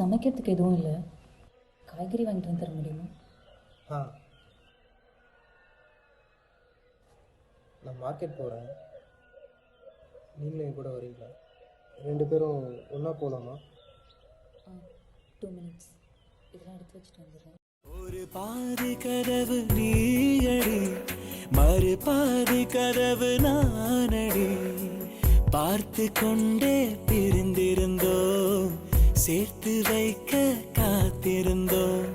சமைக்கிறதுக்கு எதுவும் இல்லை. காய்கறி வாங்கிட்டு வந்து தர முடியுமா? ஆ, நான் மார்க்கெட் போகிறேன், நீங்களும் என் கூட வரீங்களா? 2 பேரும் ஒன்றா போகலாமா? 2 minutes. இதெல்லாம் எடுத்து வச்சுட்டு வந்துடுறேன். ஒரு பாதி கதவு நீயடி, மறு பாதி கதவு நானடி. பார்த்து கொண்டே பிரிந்திருந்தோம், சேர்த்து வைக்க காத்திருந்தோம்.